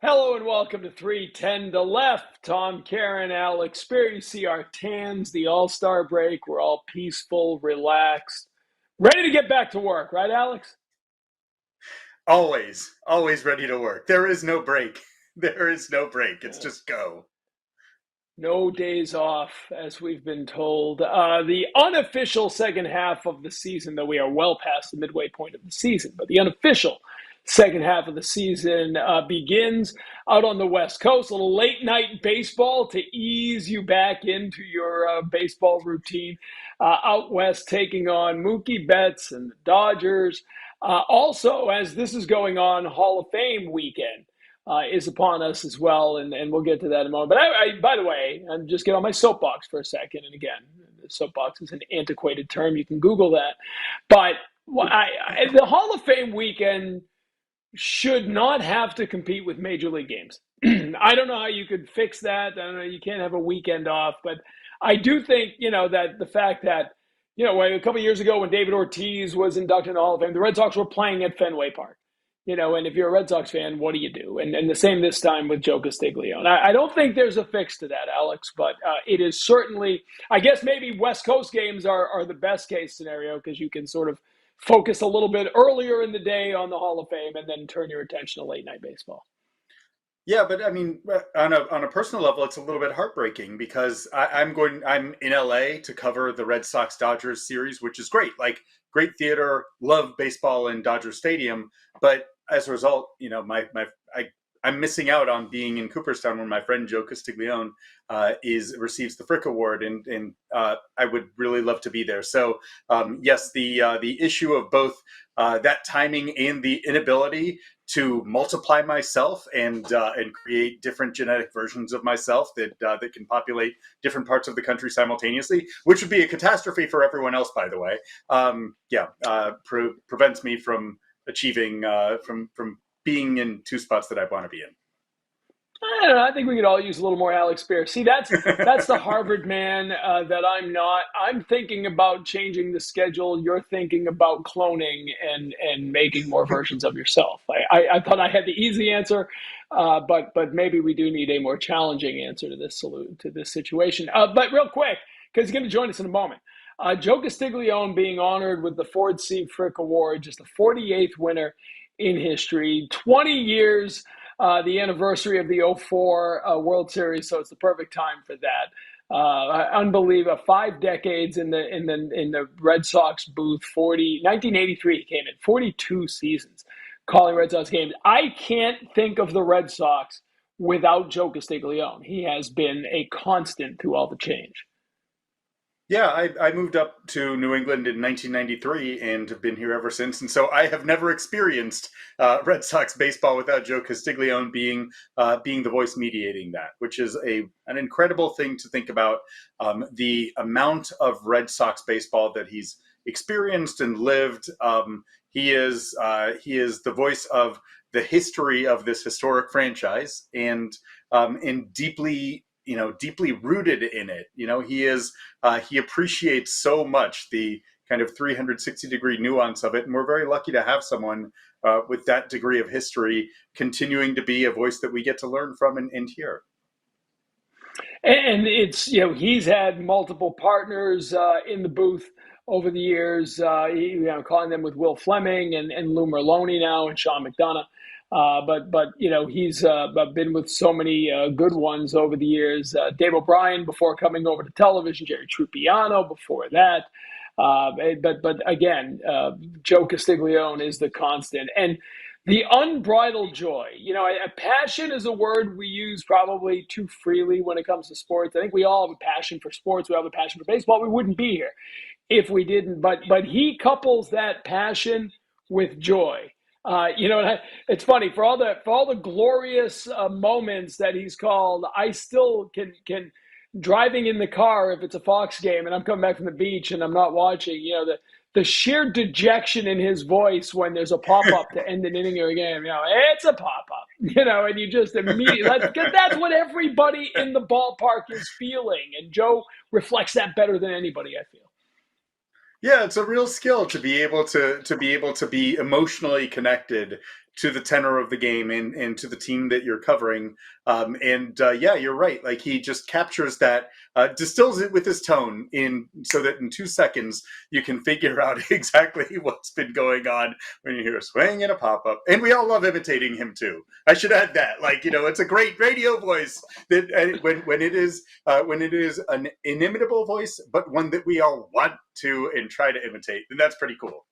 Hello and welcome to 310 to Left. Tom, Karen, Alex Speier. You see our tans, the All-Star break. We're all peaceful, relaxed, ready to get back to work, right, Alex? Always ready to work. There is no break. There is no break. It's just go. No days off, as we've been told. The unofficial second half of the season, though we are well past the midway point of the season, but the unofficial second half of the season begins out on the West Coast. A little late night baseball to ease you back into your baseball routine. Out west, taking on Mookie Betts and the Dodgers. Also, as this is going on, Hall of Fame weekend is upon us as well, and we'll get to that in a moment. But by the way, I'm just get on my soapbox for a second. And again, the soapbox is an antiquated term. You can Google that. But the Hall of Fame weekend should not have to compete with Major League games. I don't know how you could fix that. I don't know. You can't have a weekend off. But I do think, that the fact that, a couple of years ago when David Ortiz was inducted in the Hall of Fame, the Red Sox were playing at Fenway Park. And if you're a Red Sox fan, what do you do? And the same this time with Joe Castiglione. I don't think there's a fix to that, Alex, but it is certainly, I guess maybe West Coast games are the best case scenario because you can sort of focus a little bit earlier in the day on the Hall of Fame and then turn your attention to late night baseball. Yeah, but I mean, on a personal level, it's a little bit heartbreaking because I'm in LA to cover the Red Sox Dodgers series, which is great. Like great theater, love baseball in Dodger Stadium, but as a result, I'm missing out on being in Cooperstown where my friend Joe Castiglione receives the Frick Award, and I would really love to be there. So yes, the issue of both that timing and the inability to multiply myself and create different genetic versions of myself that can populate different parts of the country simultaneously, which would be a catastrophe for everyone else, by the way. Prevents me from achieving from being in two spots that I want to be in. I don't know. I think we could all use a little more Alex Speier. See, that's the Harvard man that I'm not. I'm thinking about changing the schedule. You're thinking about cloning and making more versions of yourself. I thought I had the easy answer, but maybe we do need a more challenging answer to this situation. But real quick, because he's going to join us in a moment. Joe Castiglione being honored with the Ford C. Frick Award, just the 48th winner in history, 20 years. The anniversary of the '04 World Series, so it's the perfect time for that. Unbelievable, 5 decades in the Red Sox booth. 1983 he came in, 42 seasons calling Red Sox games. I can't think of the Red Sox without Joe Castiglione. He has been a constant through all the change. Yeah, I moved up to New England in 1993 and have been here ever since. And so I have never experienced Red Sox baseball without Joe Castiglione being the voice mediating that, which is an incredible thing to think about. The amount of Red Sox baseball that he's experienced and lived. He is the voice of the history of this historic franchise and deeply rooted in it. He appreciates so much the kind of 360-degree nuance of it. And we're very lucky to have someone with that degree of history continuing to be a voice that we get to learn from and hear. And it's, he's had multiple partners in the booth over the years, calling them with Will Fleming and Lou Merlone now and Sean McDonough. But he's been with so many good ones over the years. Dave O'Brien before coming over to television, Jerry Trupiano before that. But again, Joe Castiglione is the constant. And the unbridled joy, passion is a word we use probably too freely when it comes to sports. I think we all have a passion for sports. We have a passion for baseball. We wouldn't be here if we didn't. But he couples that passion with joy. It's funny for all the glorious moments that he's called. I still can driving in the car if it's a Fox game and I'm coming back from the beach and I'm not watching. The sheer dejection in his voice when there's a pop up to end an inning or a game. It's a pop up. And you just immediately that's what everybody in the ballpark is feeling, and Joe reflects that better than anybody, I feel. Yeah, it's a real skill to be able to be emotionally connected to the tenor of the game and to the team that you're covering. Yeah, you're right. Like he just captures that, distills it with his tone in so that in 2 seconds you can figure out exactly what's been going on when you hear a swing and a pop up. And we all love imitating him too. I should add that. Like, it's a great radio voice that when it is an inimitable voice, but one that we all want to and try to imitate, then that's pretty cool.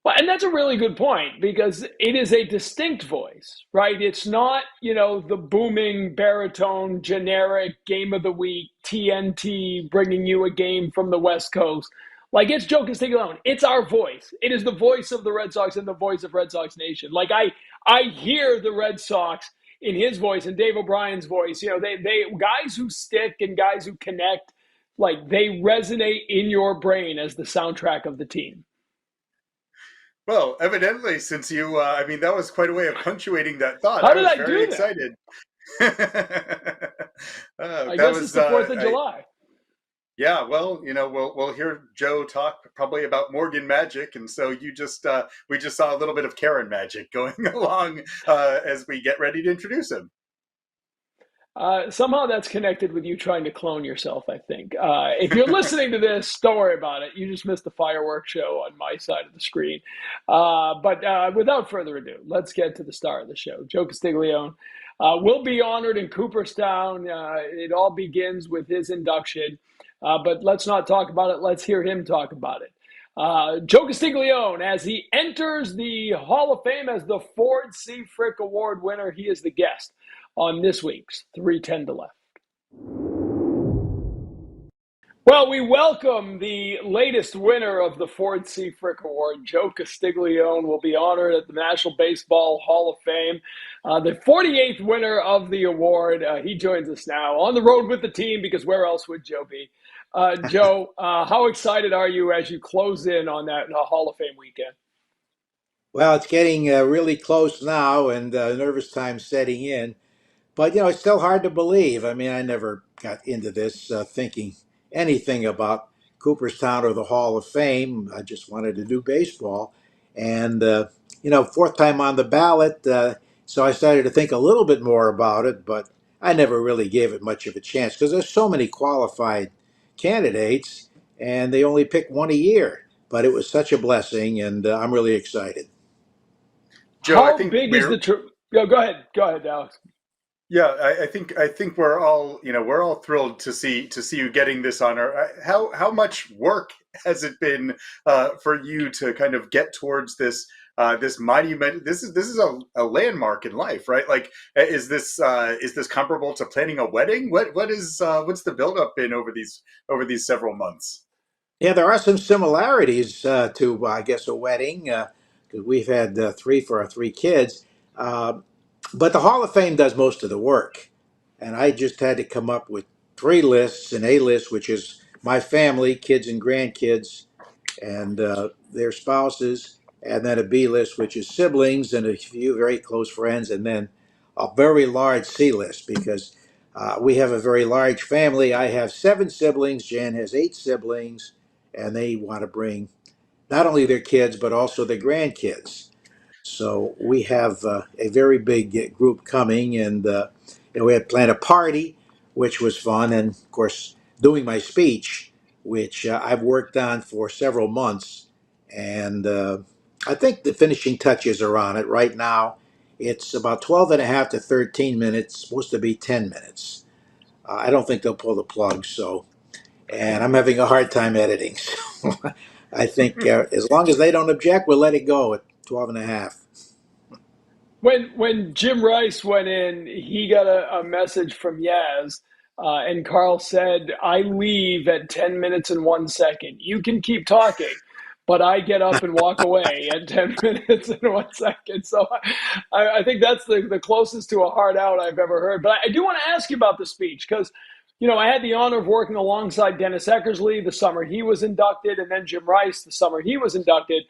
Well, and that's a really good point because it is a distinct voice, right? It's not, the booming baritone, generic game of the week, TNT bringing you a game from the West Coast. Like it's Joe Castiglione. It's our voice. It is the voice of the Red Sox and the voice of Red Sox Nation. Like I hear the Red Sox in his voice and Dave O'Brien's voice. They guys who stick and guys who connect, like they resonate in your brain as the soundtrack of the team. Well, evidently, since you, that was quite a way of punctuating that thought. How I did was I very do excited. I guess it's the 4th of July. Yeah, well, we'll hear Joe talk probably about Morgan magic, and so we just saw a little bit of Karen magic going along as we get ready to introduce him. Somehow that's connected with you trying to clone yourself, I think. If you're listening to this, don't worry about it. You just missed the fireworks show on my side of the screen. But without further ado, let's get to the star of the show. Joe Castiglione will be honored in Cooperstown. It all begins with his induction. But let's not talk about it. Let's hear him talk about it. Joe Castiglione, as he enters the Hall of Fame as the Ford C. Frick Award winner, he is the guest on this week's 310 to Left. Well, we welcome the latest winner of the Ford C. Frick Award. Joe Castiglione will be honored at the National Baseball Hall of Fame. The 48th winner of the award. He joins us now on the road with the team because where else would Joe be? Joe, how excited are you as you close in on that Hall of Fame weekend? Well, it's getting really close now and nervous time setting in. But, it's still hard to believe. I mean, I never got into this thinking anything about Cooperstown or the Hall of Fame. I just wanted to do baseball. And, fourth time on the ballot. So I started to think a little bit more about it, but I never really gave it much of a chance because there's so many qualified candidates and they only pick one a year. But it was such a blessing and I'm really excited. Joe, I How think big is the trip? Go ahead. Go ahead, Alex. Yeah, I think we're all thrilled to see you getting this honor. How much work has it been for you to kind of get towards this monument? This is a landmark in life, right? Like, is this comparable to planning a wedding? What's the buildup been over these several months? Yeah, there are some similarities to, I guess, a wedding because we've had three for our three kids. Uh, but the Hall of Fame does most of the work. And I just had to come up with three lists: an A list, which is my family, kids and grandkids, and their spouses, and then a B list, which is siblings and a few very close friends, and then a very large C list because we have a very large family. I have seven siblings, Jan has eight siblings, and they want to bring not only their kids but also their grandkids. So we have a very big group coming, and we had planned a party, which was fun, and of course doing my speech, which I've worked on for several months, and I think the finishing touches are on it right now. It's about 12 and a half to 13 minutes, supposed to be 10 minutes. I don't think they'll pull the plug, so, and I'm having a hard time editing. So I think as long as they don't object, we'll let it go at 12 and a half. When Jim Rice went in, he got a message from Yaz, and Carl said, "I leave at 10 minutes and 1 second. You can keep talking, but I get up and walk away at 10 minutes and 1 second." So I think that's the closest to a hard out I've ever heard. But I do want to ask you about the speech because, I had the honor of working alongside Dennis Eckersley the summer he was inducted, and then Jim Rice the summer he was inducted.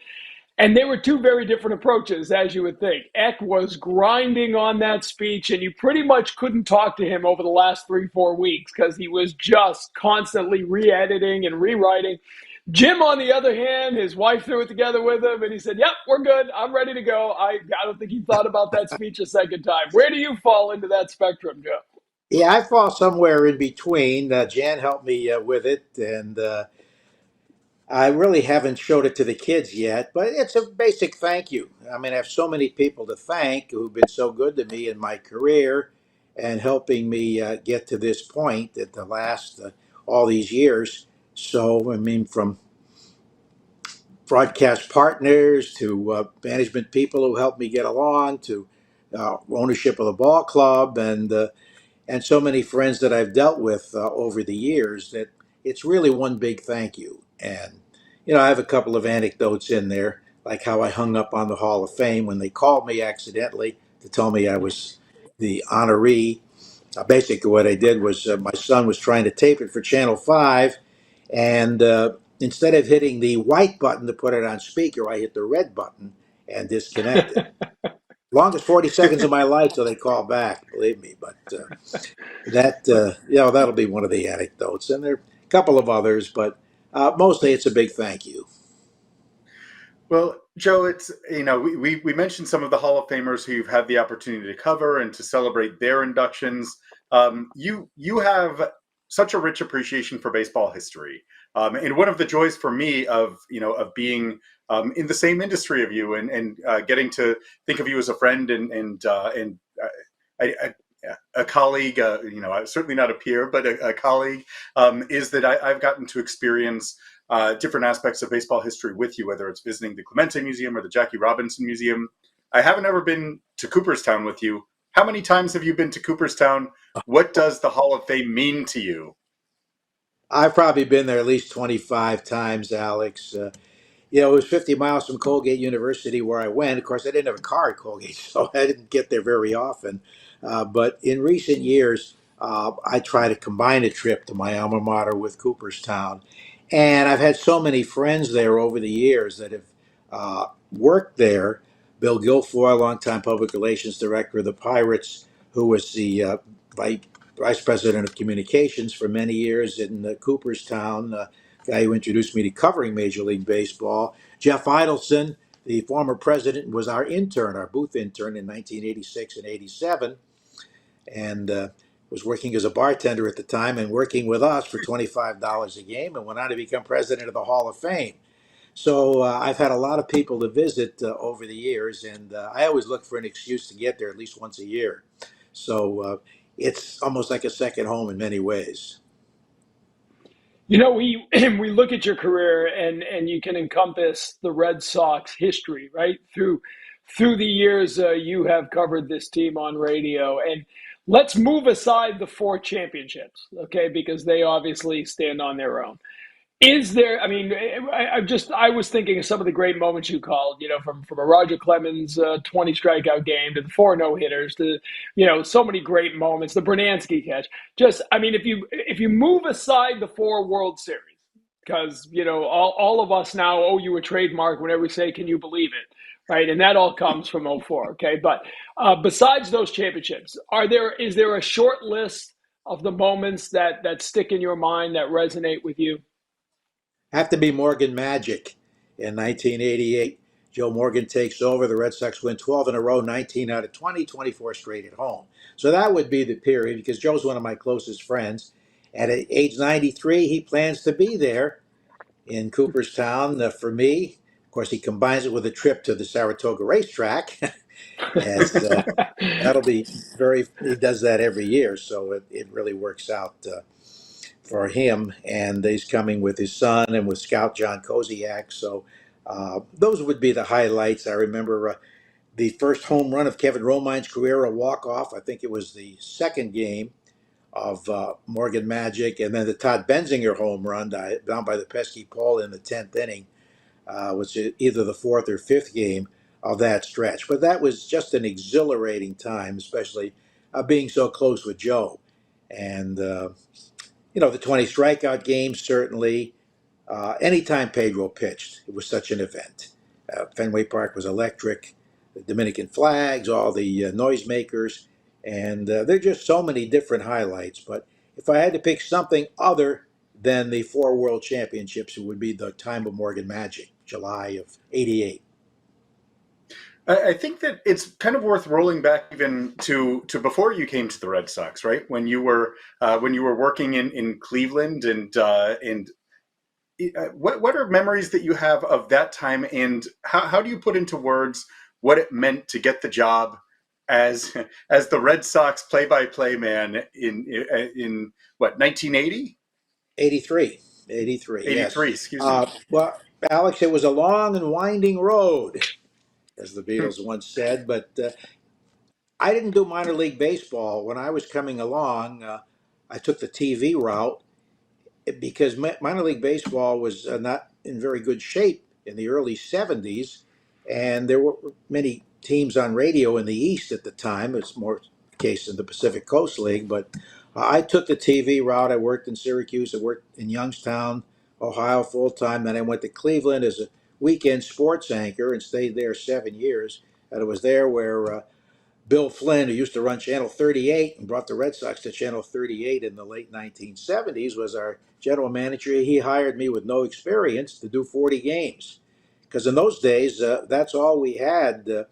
And they were two very different approaches, as you would think. Eck was grinding on that speech, and you pretty much couldn't talk to him over the last 3-4 weeks because he was just constantly re-editing and rewriting. Jim, on the other hand, his wife threw it together with him, and he said, "Yep, we're good. I'm ready to go." I don't think he thought about that speech a second time. Where do you fall into that spectrum, Joe? Yeah, I fall somewhere in between. Jan helped me with it, and I really haven't showed it to the kids yet, but it's a basic thank you. I mean, I have so many people to thank who've been so good to me in my career and helping me get to this point at the last all these years. So, I mean, from broadcast partners to management people who helped me get along to ownership of the ball club and so many friends that I've dealt with over the years that it's really one big thank you. And, I have a couple of anecdotes in there, like how I hung up on the Hall of Fame when they called me accidentally to tell me I was the honoree. Basically, what I did was my son was trying to tape it for Channel 5, and instead of hitting the white button to put it on speaker, I hit the red button and disconnected. Longest 40 seconds of my life till they call back, believe me. But that'll be one of the anecdotes, and there are a couple of others, but mostly it's a big thank you. Well, Joe, it's we mentioned some of the Hall of Famers who you've had the opportunity to cover and to celebrate their inductions. You have such a rich appreciation for baseball history, and one of the joys for me of being in the same industry of you and getting to think of you as a friend and a colleague, certainly not a peer, but a colleague, is that I've gotten to experience different aspects of baseball history with you, whether it's visiting the Clemente Museum or the Jackie Robinson Museum. I haven't ever been to Cooperstown with you. How many times have you been to Cooperstown? What does the Hall of Fame mean to you? I've probably been there at least 25 times, Alex. It was 50 miles from Colgate University where I went. Of course, I didn't have a car at Colgate, so I didn't get there very often. But in recent years, I try to combine a trip to my alma mater with Cooperstown. And I've had so many friends there over the years that have worked there. Bill Guilfoyle, longtime public relations director of the Pirates, who was the vice president of communications for many years in Cooperstown. Guy who introduced me to covering Major League Baseball. Jeff Idelson, the former president, was our intern, our booth intern in 1986 and 87, and was working as a bartender at the time and working with us for $25 a game and went on to become president of the Hall of Fame. So I've had a lot of people to visit over the years, and I always look for an excuse to get there at least once a year. So it's almost like a second home in many ways. We look at your career and you can encompass the Red Sox history, right? Through the years you have covered this team on radio. And let's move aside the four championships, okay? Because they obviously stand on their own. Is there? I mean, I was thinking of some of the great moments you called. From a Roger Clemens 20 strikeout game to the four no hitters to so many great moments. The Bernansky catch. Just, I mean, if you move aside the four World Series, because all of us now owe you a trademark whenever we say, "Can you believe it?" Right, and that all comes from '04. Okay, but besides those championships, is there a short list of the moments that stick in your mind that resonate with you? Have to be Morgan Magic in 1988. Joe Morgan takes over. The Red Sox win 12 in a row, 19 out of 20, 24 straight at home. So that would be the period because Joe's one of my closest friends. At age 93, he plans to be there in Cooperstown for me. Of course, he combines it with a trip to the Saratoga racetrack. As That'll be he does that every year. So it really works out for him, and he's coming with his son and with Scout John Koziak. So those would be the highlights. I remember the first home run of Kevin Romine's career, a walk-off. I think it was the second game of Morgan Magic, and then the Todd Benzinger home run down by the pesky pole in the 10th inning was either the fourth or fifth game of that stretch. But that was just an exhilarating time, especially being so close with Joe. And the 20 strikeout games, certainly. Anytime Pedro pitched, it was such an event. Fenway Park was electric. The Dominican flags, all the noisemakers, and there are just so many different highlights. But if I had to pick something other then the four world championships. It would be the time of Morgan Magic, July of '88. I think that it's kind of worth rolling back even to before you came to the Red Sox, right? When you were working in Cleveland, and what are memories that you have of that time, and how do you put into words what it meant to get the job as as the Red Sox play-by-play man in what, 1980? 83. 83, yes. 83, excuse me. Well, Alex, it was a long and winding road, as the Beatles once said, but I didn't do minor league baseball. When I was coming along, I took the TV route because minor league baseball was not in very good shape in the early 70s, and there were many teams on radio in the East at the time. It's more the case in the Pacific Coast League, but I took the TV route. I worked in Syracuse, I worked in Youngstown, Ohio full time. Then I went to Cleveland as a weekend sports anchor and stayed there 7 years. And it was there where Bill Flynn, who used to run Channel 38 and brought the Red Sox to Channel 38 in the late 1970s, was our general manager. He hired me with no experience to do 40 games. Because in those days, that's all we had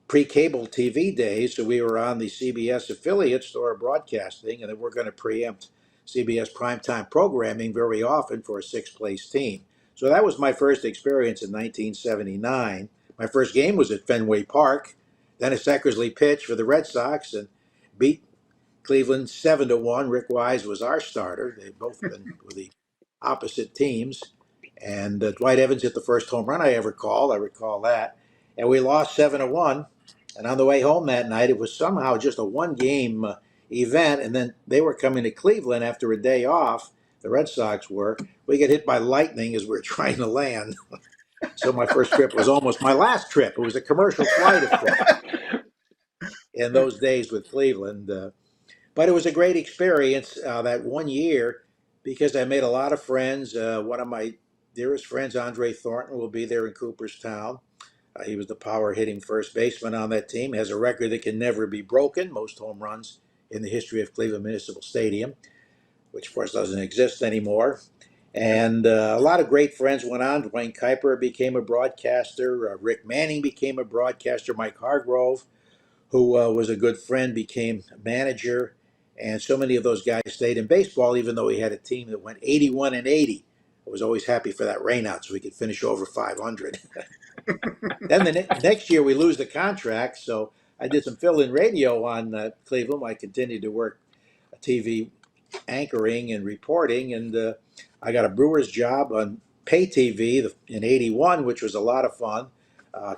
pre-cable TV days. So we were on the CBS affiliate, Storer Broadcasting, and then we're going to preempt CBS primetime programming very often for a sixth-place team. So that was my first experience in 1979. My first game was at Fenway Park. Dennis Eckersley pitched for the Red Sox and beat Cleveland 7-1. Rick Wise was our starter. They've both been with the opposite teams. And Dwight Evans hit the first home run I ever called. I recall that. And we lost 7-1. And on the way home that night, it was somehow just a one-game event. And then they were coming to Cleveland after a day off. The Red Sox were. We got hit by lightning as we were trying to land. So my first trip was almost my last trip. It was a commercial flight, of course, in those days with Cleveland. But it was a great experience that 1 year because I made a lot of friends. One of my dearest friends, Andre Thornton, will be there in Cooperstown. He was the power hitting first baseman on that team. Has a record that can never be broken, most home runs in the history of Cleveland Municipal Stadium, which of course doesn't exist anymore. And a lot of great friends went on. Dwayne Kuiper became a broadcaster. Rick Manning became a broadcaster. Mike Hargrove, who was a good friend, became a manager. And so many of those guys stayed in baseball, even though he had a team that went 81-80. I was always happy for that rainout so we could finish over 500. Then the next year we lose the contract, so I did some fill-in radio on Cleveland. I continued to work TV anchoring and reporting, and I got a brewer's job on pay TV in '81, which was a lot of fun.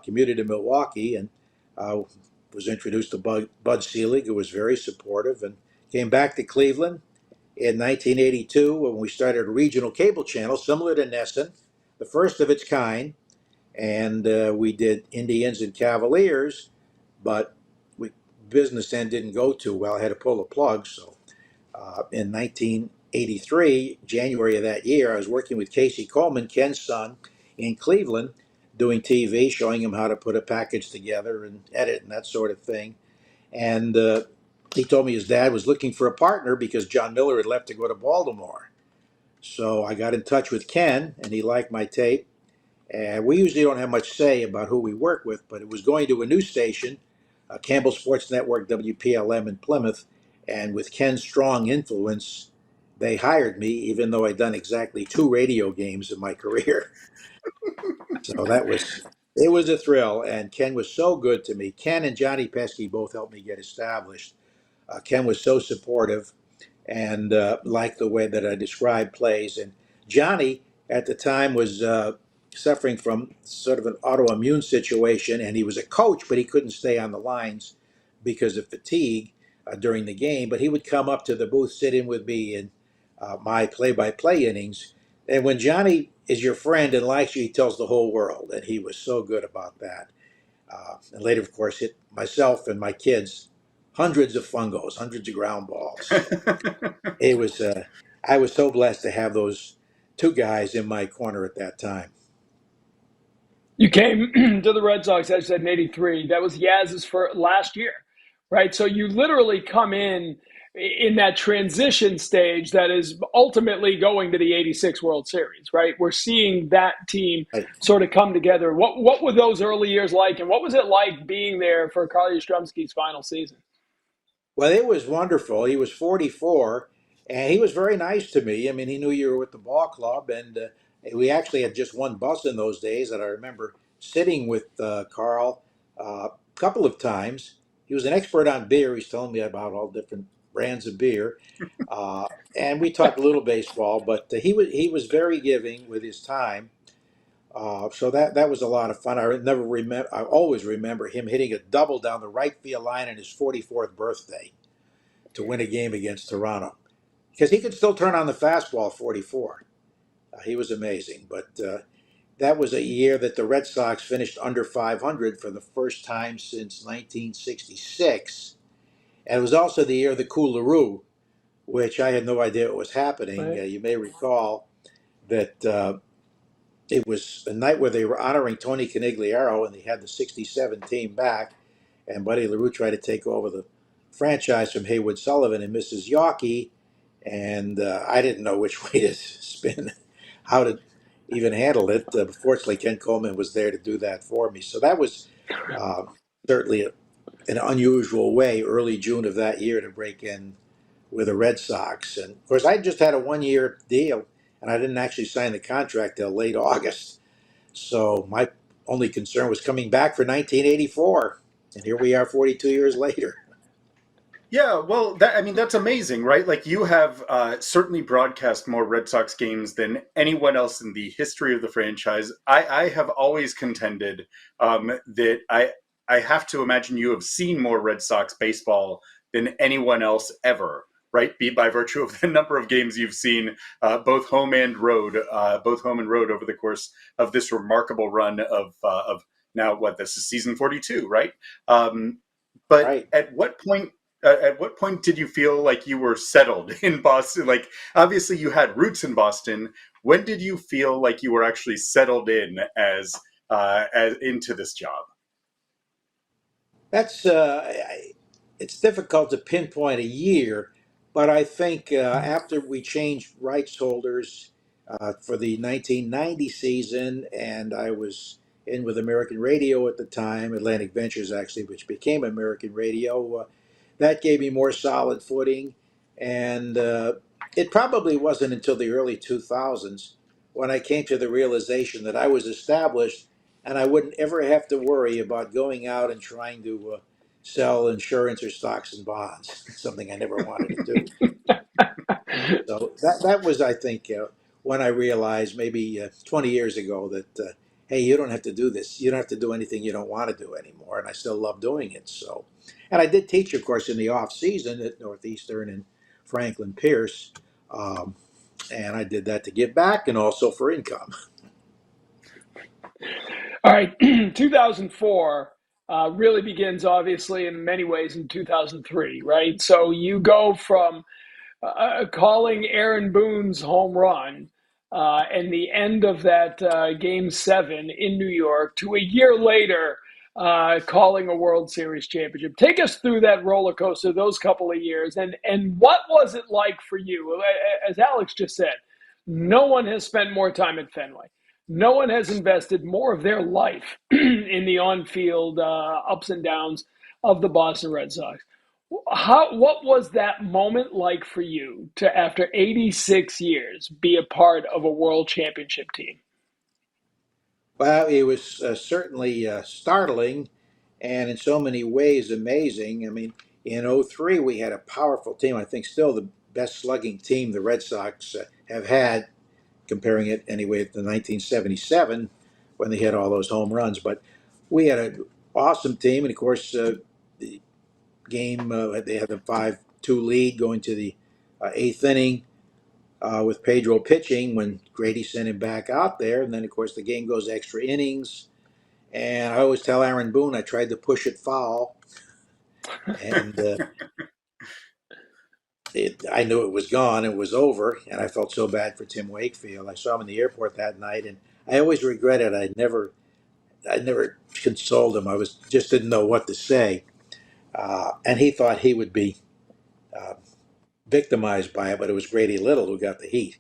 Commuted to Milwaukee and was introduced to Bud Selig, who was very supportive, and came back to Cleveland in 1982 when we started a regional cable channel similar to Nesson, the first of its kind. And we did Indians and Cavaliers, but business end didn't go too well. I had to pull the plug. So in 1983, January of that year, I was working with Casey Coleman, Ken's son, in Cleveland, doing TV, showing him how to put a package together and edit and that sort of thing. And he told me his dad was looking for a partner because John Miller had left to go to Baltimore. So I got in touch with Ken, and he liked my tape. And we usually don't have much say about who we work with, but it was going to a new station, Campbell Sports Network, WPLM in Plymouth. And with Ken's strong influence, they hired me, even though I'd done exactly 2 radio games in my career. So it was a thrill. And Ken was so good to me. Ken and Johnny Pesky both helped me get established. Ken was so supportive and liked the way that I described plays. And Johnny, at the time, was suffering from sort of an autoimmune situation, and he was a coach, but he couldn't stay on the lines because of fatigue during the game. But he would come up to the booth, sit in with me in my play-by-play innings. And when Johnny is your friend and likes you, he tells the whole world, and he was so good about that. And later, of course, hit myself and my kids hundreds of fungos, hundreds of ground balls. So it was I was so blessed to have those 2 guys in my corner at that time. You came to the Red Sox, as I said, in '83. That was Yaz's for last year, right? So you literally come in in that transition stage that is ultimately going to the 86 World Series, right? We're seeing that team Right. sort of come together. What were those early years like, and what was it like being there for Carl Yastrzemski's final season? Well, it was wonderful. He was 44, and he was very nice to me. I mean, he knew you were with the ball club, and we actually had just one bus in those days. And I remember sitting with Carl a couple of times. He was an expert on beer. He's telling me about all different brands of beer, uh, and we talked a little baseball. But he was very giving with his time. So that was a lot of fun. I always remember him hitting a double down the right field line on his 44th birthday to win a game against Toronto because he could still turn on the fastball 44. He was amazing. But that was a year that the Red Sox finished under 500 for the first time since 1966. And it was also the year of the Coolaroo, which I had no idea what was happening. Right. You may recall that it was a night where they were honoring Tony Canigliaro and they had the 67 team back. And Buddy LaRue tried to take over the franchise from Haywood Sullivan and Mrs. Yawkey. And I didn't know which way to spin, how to even handle it. Fortunately, Ken Coleman was there to do that for me. So that was uh, certainly an unusual way, early June of that year, to break in with the Red Sox. And of course, I just had a 1 year deal, and I didn't actually sign the contract till late August. So my only concern was coming back for 1984. And here we are 42 years later. Yeah, well, I mean, that's amazing, right? Like, you have certainly broadcast more Red Sox games than anyone else in the history of the franchise. I have always contended that I have to imagine you have seen more Red Sox baseball than anyone else ever, right? Be by virtue of the number of games you've seen, both home and road, over the course of this remarkable run of now what this is season 42, right? But Right. at what point did you feel like you were settled in Boston? Like, obviously you had roots in Boston. When did you feel like you were actually settled in as into this job? That's it's difficult to pinpoint a year, but I think after we changed rights holders for the 1990 season, and I was in with American Radio at the time, Atlantic Ventures actually, which became American Radio. That gave me more solid footing, and it probably wasn't until the early 2000s when I came to the realization that I was established and I wouldn't ever have to worry about going out and trying to sell insurance or stocks and bonds, something I never wanted to do. So that was, I think, when I realized maybe 20 years ago that, hey, you don't have to do this. You don't have to do anything you don't want to do anymore. And I still love doing it. So, and I did teach, of course, in the off season at Northeastern and Franklin Pierce. Um, and I did that to give back and also for income. All right, 2004 really begins obviously in many ways in 2003, right? So you go from calling Aaron Boone's home run and the end of that game seven in New York to a year later calling a World Series championship. Take us through that roller coaster, those couple of years, and what was it like for you? As Alex just said, no one has spent more time at Fenway. No one has invested more of their life in the on-field ups and downs of the Boston Red Sox. What was that moment like for you to, after 86 years, be a part of a world championship team? Well, it was certainly startling and in so many ways amazing. I mean, in '03 we had a powerful team. I think still the best slugging team the Red Sox have had, comparing it anyway to 1977 when they hit all those home runs. But we had an awesome team. And of course, the game, they had the 5-2 lead going to the eighth inning with Pedro pitching when Grady sent him back out there. And then, of course, the game goes extra innings. And I always tell Aaron Boone I tried to push it foul, and I knew it was gone. It was over, and I felt so bad for Tim Wakefield. I saw him in the airport that night, and I always regretted I never consoled him. I just didn't know what to say, and he thought he would be victimized by it, but it was Grady Little who got the heat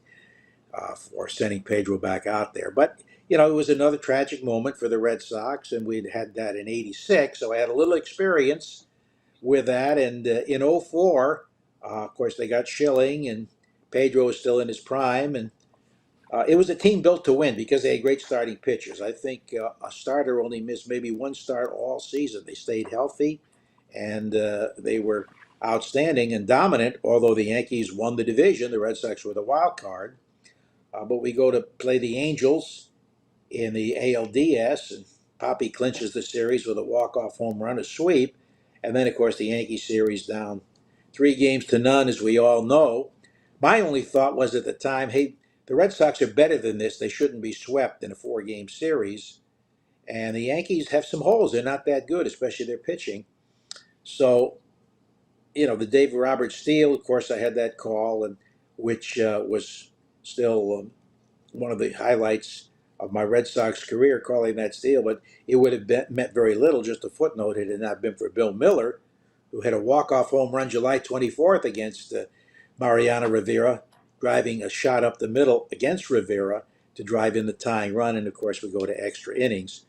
for sending Pedro back out there. But it was another tragic moment for the Red Sox, and we'd had that in '86, so I had a little experience with that. And in '04, of course, they got Schilling, and Pedro was still in his prime, and it was a team built to win because they had great starting pitchers. I think a starter only missed maybe one start all season. They stayed healthy, and they were outstanding and dominant. Although the Yankees won the division, the Red Sox were the wild card. But we go to play the Angels in the ALDS, and Poppy clinches the series with a walk-off home run, a sweep, and then of course the Yankee series down 3 games to none, as we all know. My only thought was at the time, hey, the Red Sox are better than this. They shouldn't be swept in a 4 game series. And the Yankees have some holes. They're not that good, especially their pitching. So, the Dave Roberts steal, of course, I had that call, and which was still one of the highlights of my Red Sox career, calling that steal. But it would have meant very little, just a footnote, had it not been for Bill Miller, who had a walk-off home run July 24th against Mariano Rivera, driving a shot up the middle against Rivera to drive in the tying run. And of course, we go to extra innings.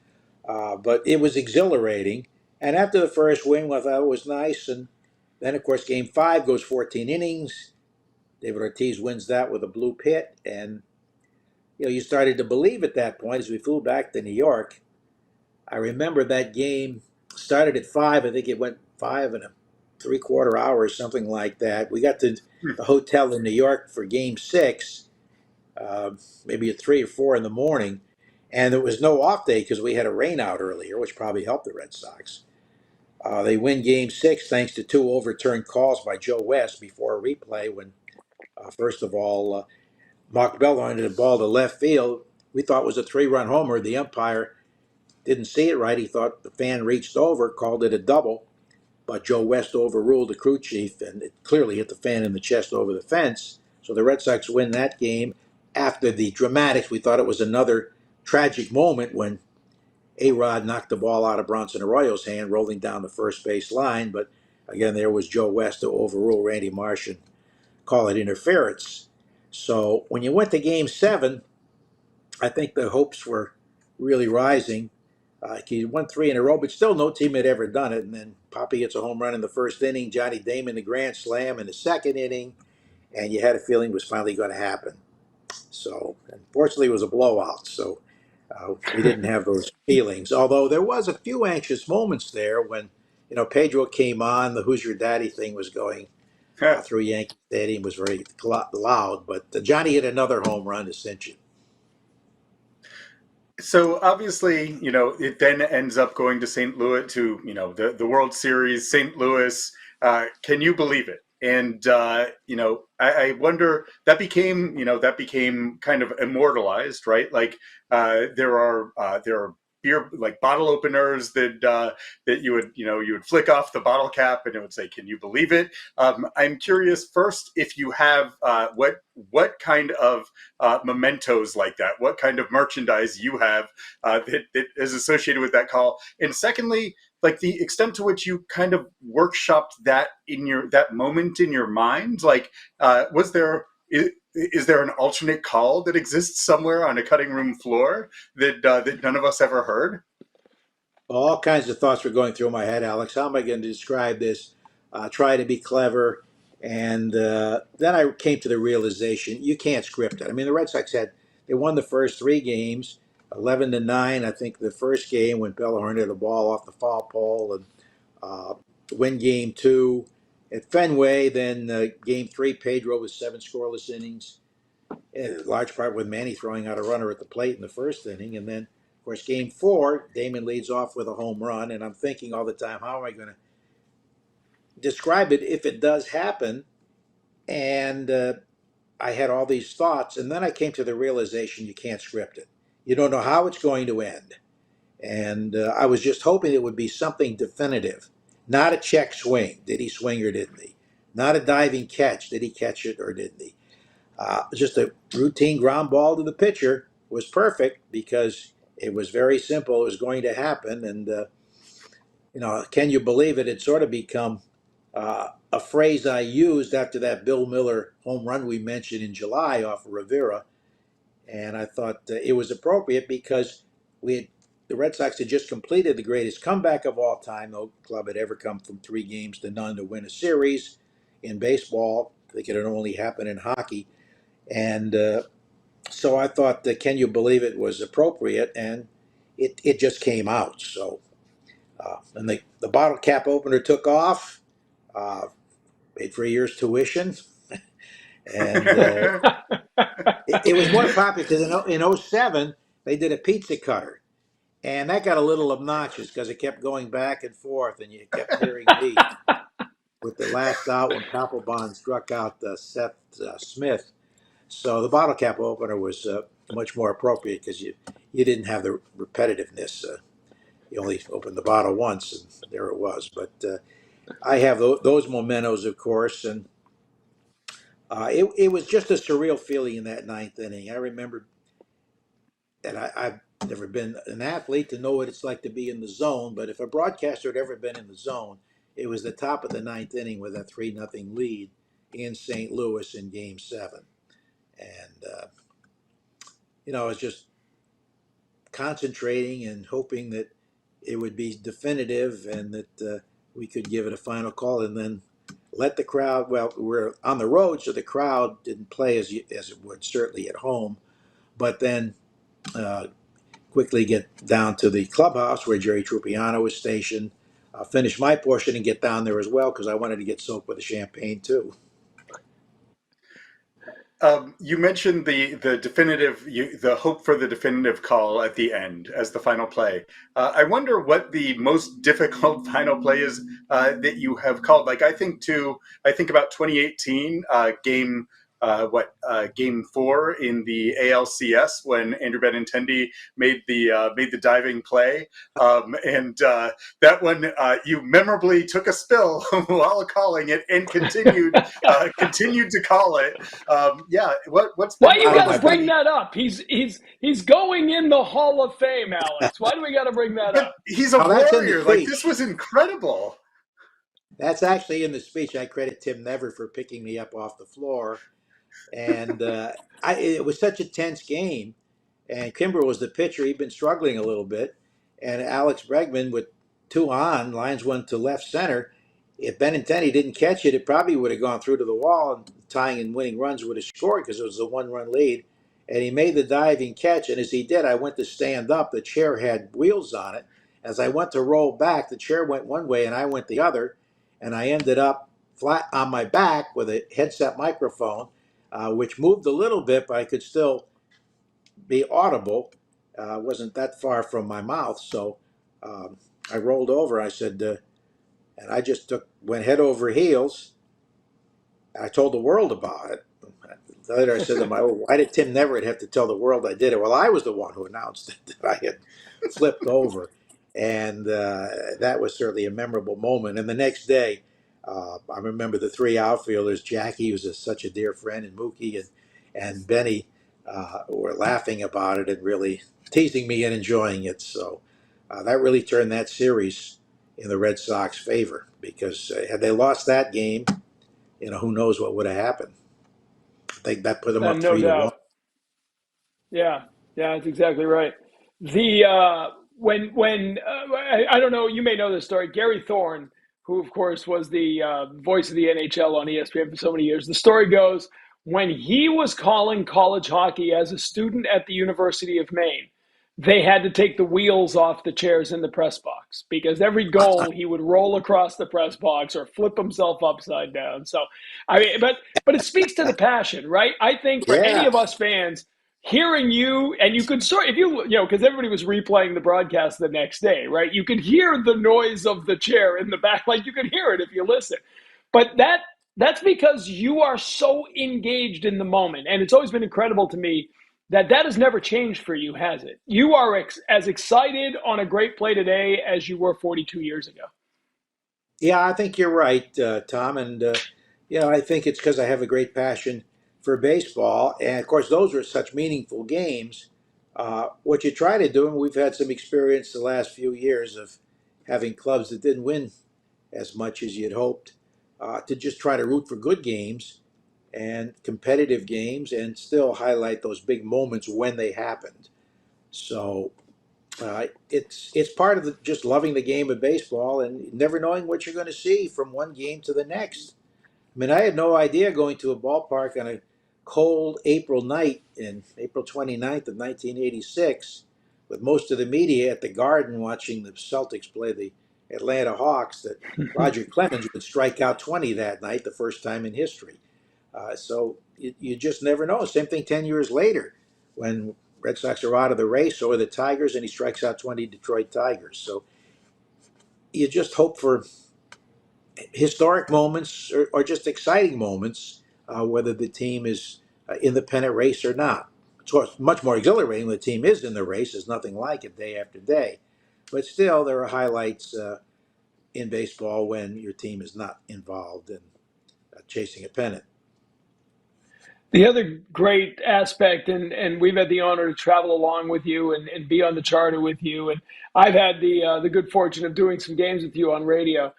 But it was exhilarating. And after the first win, I thought it was nice. And then, of course, game 5 goes 14 innings. David Ortiz wins that with a bloop hit. And, you started to believe at that point as we flew back to New York. I remember that game started at 5. I think it went 5 and 3/4 hours, something like that. We got to the hotel in New York for game 6, maybe at 3 or 4 in the morning. And there was no off day because we had a rain out earlier, which probably helped the Red Sox. They win game 6 thanks to 2 overturned calls by Joe West before a replay when, first of all, Mark Bell landed a ball to left field. We thought it was a 3-run homer. The umpire didn't see it right. He thought the fan reached over, called it a double, but Joe West overruled the crew chief, and it clearly hit the fan in the chest over the fence. So the Red Sox win that game. After the dramatics, we thought it was another tragic moment when A-Rod knocked the ball out of Bronson Arroyo's hand, rolling down the first base line. But again, there was Joe West to overrule Randy Marsh and call it interference. So when you went to game 7, I think the hopes were really rising. He won 3 in a row, but still no team had ever done it. And then Poppy hits a home run in the first inning, Johnny Damon the grand slam in the second inning, and you had a feeling it was finally going to happen. So, unfortunately, it was a blowout. So we didn't have those feelings. Although there was a few anxious moments there when, Pedro came on, the "Who's Your Daddy" thing was going through Yankee Stadium, was very loud. But Johnny hit another home run to cinch it. So obviously, it then ends up going to St. Louis, to the World Series, St. Louis. Can you believe it? And I wonder, that became kind of immortalized, right? Like there are beer, like bottle openers that you would flick off the bottle cap and it would say, "Can you believe it?" I'm curious first if you have what kind of mementos like that, what kind of merchandise you have that is associated with that call, and secondly, like the extent to which you kind of workshopped that that moment in your mind. Like, is there an alternate call that exists somewhere on a cutting room floor that none of us ever heard? All kinds of thoughts were going through my head, Alex. How am I going to describe this? Try to be clever. And then I came to the realization you can't script it. I mean, the Red Sox they won the first 3 games, 11-9. I think the first game when Bellhorn hit a ball off the foul pole, and win game 2 at Fenway. Then game 3, Pedro with 7 scoreless innings, in large part with Manny throwing out a runner at the plate in the first inning. And then, of course, game 4, Damon leads off with a home run. And I'm thinking all the time, how am I going to describe it if it does happen? And I had all these thoughts. And then I came to the realization you can't script it. You don't know how it's going to end. And I was just hoping it would be something definitive. Not a check swing. Did he swing or didn't he? Not a diving catch. Did he catch it or didn't he? Just a routine ground ball to the pitcher was perfect because it was very simple. It was going to happen. And, can you believe it? It sort of become a phrase I used after that Bill Miller home run we mentioned in July off of Rivera, and I thought it was appropriate because we had, the Red Sox had just completed the greatest comeback of all time. No club had ever come from 3 games to none to win a series in baseball. I think it had only happened in hockey, and so I thought, can you believe it was appropriate, and it just came out. So and the bottle cap opener took off. Paid for a year's tuition, and it was more popular because in '07 they did a pizza cutter, and that got a little obnoxious because it kept going back and forth, and you kept hearing me with the last out when Papelbon struck out Seth Smith. So the bottle cap opener was much more appropriate because you didn't have the repetitiveness. You only opened the bottle once, and there it was. But I have those mementos, of course, and it was just a surreal feeling in that ninth inning. I remember that I've never been an athlete to know what it's like to be in the zone, but if a broadcaster had ever been in the zone, it was the top of the ninth inning with a 3-0 lead in St. Louis in Game 7. And, it was just concentrating and hoping that it would be definitive and that we could give it a final call and then let the crowd, well, we're on the road, so the crowd didn't play as it would certainly at home, but then uh, quickly get down to the clubhouse where Jerry Trupiano was stationed, finish my portion and get down there as well because I wanted to get soaked with the champagne too. You mentioned the hope for the definitive call at the end as the final play. I wonder what the most difficult final play is that you have called. Like I think about 2018 game 4 in the ALCS when Andrew Benintendi made the diving play, and that one you memorably took a spill while calling it and continued to call it. What's Why been you Out of got my to bring body. that up? He's going in the Hall of Fame, Alex. Why do we got to bring that but up? he's a Now that's in the warrior. Like this speech. was incredible. That's actually in the speech. I credit Tim Never for picking me up off the floor. And it was such a tense game. And Kimber was the pitcher. He'd been struggling a little bit. And Alex Bregman with 2 on, lines one to left center. If Benintendi didn't catch it, it probably would have gone through to the wall and tying and winning runs would have scored because it was a 1-run lead. And he made the diving catch. And as he did, I went to stand up. The chair had wheels on it. As I went to roll back, the chair went one way and I went the other. And I ended up flat on my back with a headset microphone, which moved a little bit, but I could still be audible. Wasn't that far from my mouth, so I rolled over. I said, and I just went head over heels. I told the world about it. Later, I said to my, why did Tim Neverett have to tell the world I did it? Well, I was the one who announced it, that I had flipped over, and that was certainly a memorable moment. And the next day, I remember the 3 outfielders, Jackie, who's such a dear friend, and Mookie and Benny were laughing about it and really teasing me and enjoying it. So that really turned that series in the Red Sox favor because had they lost that game, who knows what would have happened. I think that put them up No 3-1. doubt. Yeah, yeah, that's exactly right. The when I don't know, you may know this story. Gary Thorne, who of course was the voice of the NHL on ESPN for so many years. The story goes when he was calling college hockey as a student at the University of Maine, they had to take the wheels off the chairs in the press box because every goal he would roll across the press box or flip himself upside down. So, I mean, but it speaks to the passion, right? I think for any Yeah, of us fans, hearing you, and you could sort, if because everybody was replaying the broadcast the next day, right? You could hear the noise of the chair in the back, like you could hear it if you listen. But that's because you are so engaged in the moment, and it's always been incredible to me that has never changed for you, has it? You are as excited on a great play today as you were 42 years ago. yeah, I think you're right, Tom. And I think it's because I have a great passion for baseball, and of course, those are such meaningful games. What you try to do, and we've had some experience the last few years of having clubs that didn't win as much as you'd hoped. to just try to root for good games and competitive games and still highlight those big moments when they happened. So it's part of just loving the game of baseball and never knowing what you're going to see from one game to the next. I mean, I had no idea going to a ballpark on a cold April night in April 29th of 1986 with most of the media at the Garden watching the Celtics play the Atlanta Hawks that Roger Clemens would strike out 20 that night, the first time in history. So you just never know. Same thing 10 years later when Red Sox are out of the race or the Tigers and he strikes out 20 Detroit Tigers. So you just hope for historic moments or just exciting moments, whether the team is in the pennant race or not. It's much more exhilarating when the team is in the race. There's nothing like it day after day. But still, there are highlights in baseball when your team is not involved in chasing a pennant. The other great aspect, and we've had the honor to travel along with you and be on the charter with you, and I've had the good fortune of doing some games with you on radio.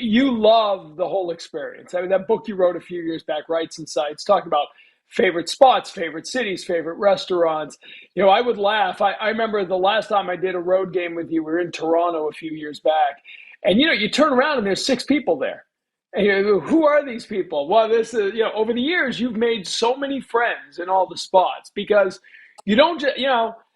You love the whole experience. I mean, that book you wrote a few years back, Rights and Sights, talking about favorite spots, favorite cities, favorite restaurants. You know, I would laugh. I remember the last time I did a road game with you, we were in Toronto a few years back, and you turn around and there's 6 people there. And you go, who are these people? Well, this is, over the years, you've made so many friends in all the spots because you don't,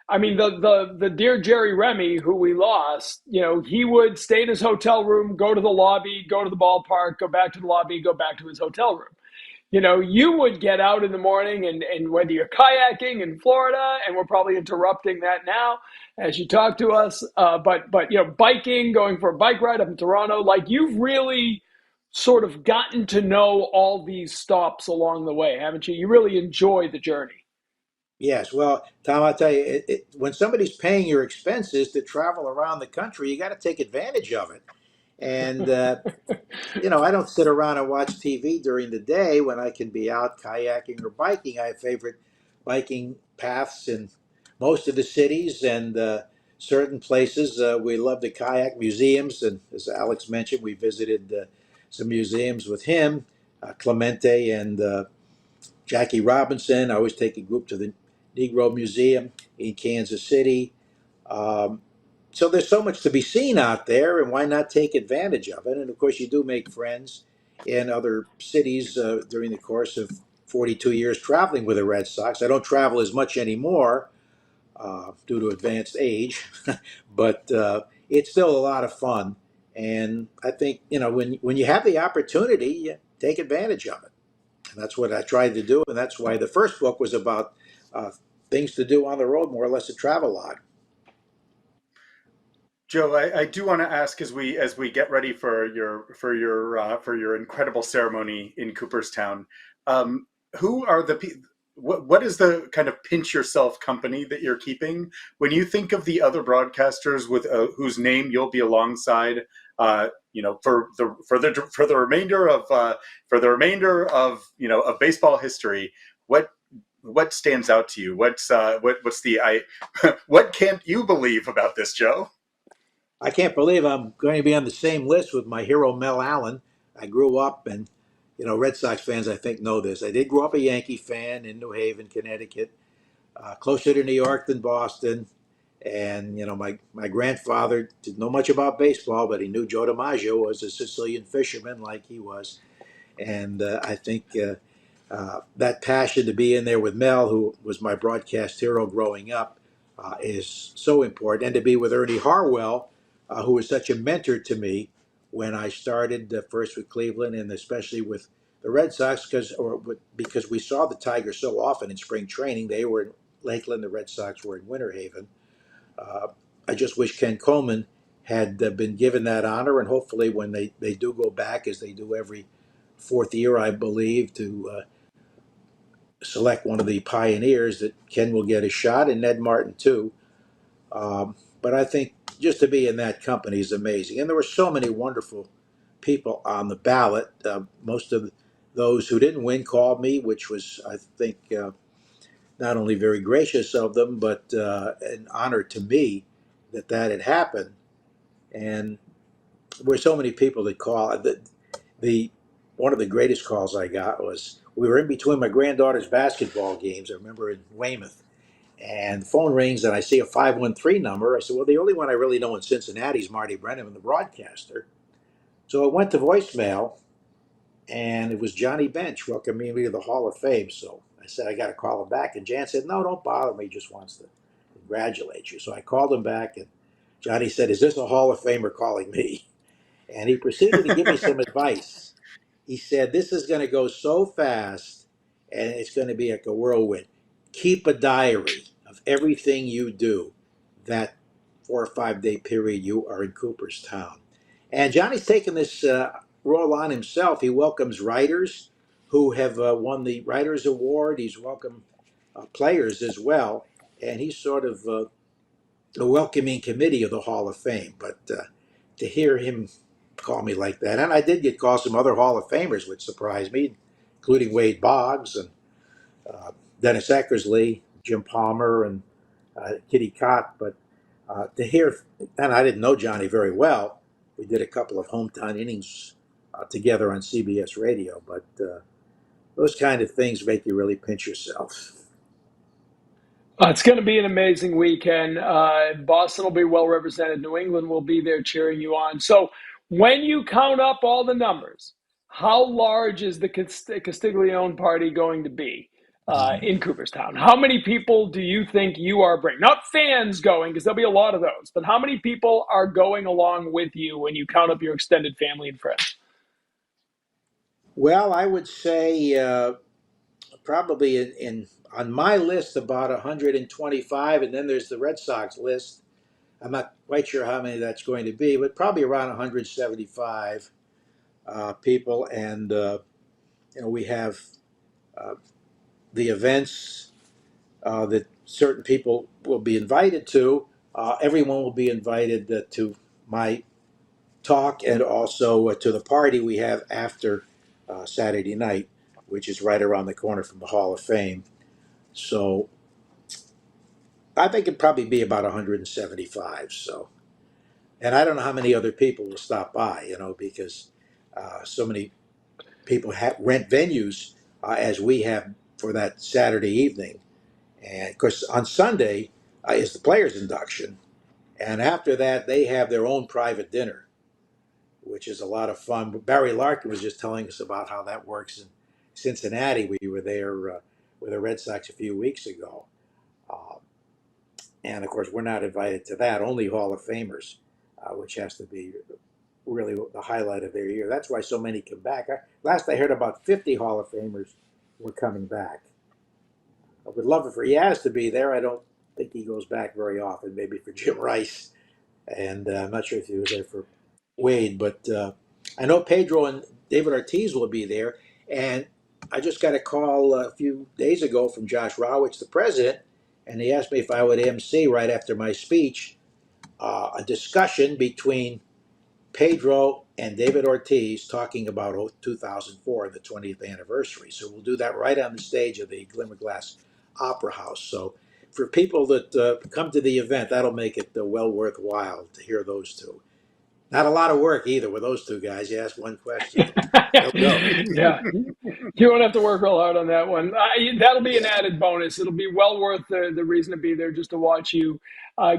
I mean, the dear Jerry Remy, who we lost, he would stay in his hotel room, go to the lobby, go to the ballpark, go back to the lobby, go back to his hotel room. You would get out in the morning and whether you're kayaking in Florida, and we're probably interrupting that now as you talk to us, but biking, going for a bike ride up in Toronto, like you've really sort of gotten to know all these stops along the way, haven't you? You really enjoy the journey. Yes, well, Tom, I'll tell you, when somebody's paying your expenses to travel around the country, you got to take advantage of it. And I don't sit around and watch TV during the day when I can be out kayaking or biking. I have favorite biking paths in most of the cities and certain places. We love to kayak museums, and as Alex mentioned, we visited some museums with him, Clemente and Jackie Robinson. I always take a group to the Negro Museum in Kansas City. Um, so there's so much to be seen out there, and why not take advantage of it? And of course, you do make friends in other cities during the course of 42 years traveling with the Red Sox. I don't travel as much anymore due to advanced age, but it's still a lot of fun. And I think when you have the opportunity, you take advantage of it. And that's what I tried to do, and that's why the first book was about uh, things to do on the road, more or less a travel log. Joe, I do want to ask as we get ready for your incredible ceremony in Cooperstown, who are what is the kind of pinch yourself company that you're keeping when you think of the other broadcasters with whose name you'll be alongside? For the remainder of of baseball history. What stands out to you? What's the I what can't you believe about this, Joe? I can't believe I'm going to be on the same list with my hero Mel Allen. I grew up, and Red Sox fans I think know this. I did grow up a Yankee fan in New Haven, Connecticut, closer to New York than Boston. And my grandfather didn't know much about baseball, but he knew Joe DiMaggio was a Sicilian fisherman like he was. And I think that passion to be in there with Mel, who was my broadcast hero growing up, is so important. And to be with Ernie Harwell, who was such a mentor to me when I started first with Cleveland and especially with the Red Sox, because we saw the Tigers so often in spring training. They were in Lakeland, the Red Sox were in Winter Haven. Uh, I just wish Ken Coleman had been given that honor, and hopefully, when they do go back, as they do every fourth year, I believe, to select one of the pioneers, that Ken will get a shot, and Ned Martin too. But I think just to be in that company is amazing, and there were so many wonderful people on the ballot. Most of those who didn't win called me, which was, I think, not only very gracious of them, but an honor to me that had happened. And there were so many people that call. The one of the greatest calls I got was we were in between my granddaughter's basketball games. I remember in Weymouth, and the phone rings, and I see a 513 number. I said, "Well, the only one I really know in Cincinnati is Marty Brennan, the broadcaster." So it went to voicemail, and it was Johnny Bench welcoming me to the Hall of Fame. So I said, "I got to call him back." And Jan said, "No, don't bother me. He just wants to congratulate you." So I called him back, and Johnny said, "Is this a Hall of Famer calling me?" And he proceeded to give me some advice. He said, "This is going to go so fast and it's going to be like a whirlwind. Keep a diary of everything you do that 4 or 5 day period you are in Cooperstown." And Johnny's taken this role on himself. He welcomes writers who have won the Writers Award. He's welcomed players as well. And he's sort of the welcoming committee of the Hall of Fame. But to hear him call me like that, and I did get calls from other Hall of Famers, which surprised me, including Wade Boggs and Dennis Eckersley, Jim Palmer, and Kitty Cott. But to hear, and I didn't know Johnny very well. We did a couple of hometown innings together on CBS radio, but those kind of things make you really pinch yourself. It's going to be an amazing weekend. Boston will be well represented. New England will be there cheering you on. So, when you count up all the numbers, how large is the Castiglione party going to be in Cooperstown? How many people do you think you are bringing? Not fans going, because there'll be a lot of those, but how many people are going along with you when you count up your extended family and friends? Well, I would say probably in on my list about 125, and then there's the Red Sox list. I'm not quite sure how many that's going to be, but probably around 175 people. And we have uh, the events that certain people will be invited to. Everyone will be invited to my talk and also to the party we have after Saturday night, which is right around the corner from the Hall of Fame. So I think it'd probably be about 175. So, and I don't know how many other people will stop by, because so many people rent venues as we have for that Saturday evening. And of course, on Sunday is the players' induction. And after that, they have their own private dinner, which is a lot of fun. But Barry Larkin was just telling us about how that works in Cincinnati. We were there with the Red Sox a few weeks ago. Uh, and of course, we're not invited to that, only Hall of Famers, which has to be really the highlight of their year. That's why so many come back. Last I heard, about 50 Hall of Famers were coming back. I would love it for Yaz to be there. I don't think he goes back very often, maybe for Jim Rice. And I'm not sure if he was there for Wade, but I know Pedro and David Ortiz will be there. And I just got a call a few days ago from Josh Rawitz, the president, and he asked me if I would MC right after my speech a discussion between Pedro and David Ortiz talking about 2004, the 20th anniversary. So we'll do that right on the stage of the Glimmerglass Opera House. So for people that come to the event, that'll make it well worthwhile to hear those two. Not a lot of work either with those two guys. You ask one question, they'll go. Yeah, you won't have to work real hard on that one. That'll be an Yeah. added bonus. It'll be well worth the reason to be there just to watch you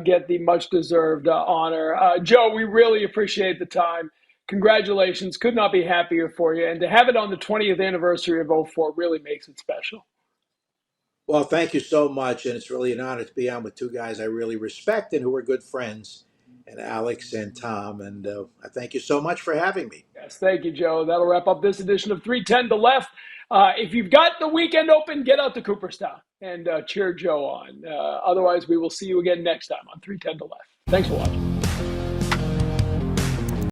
get the much deserved honor. Joe, we really appreciate the time. Congratulations. Could not be happier for you. And to have it on the 20th anniversary of '04 really makes it special. Well, thank you so much. And it's really an honor to be on with two guys I really respect and who are good friends, and Alex and Tom. And I thank you so much for having me. Yes, thank you, Joe. That'll wrap up this edition of 310 to Left. If you've got the weekend open, get out to Cooperstown and cheer Joe on. Otherwise, we will see you again next time on 310 to Left. Thanks for watching.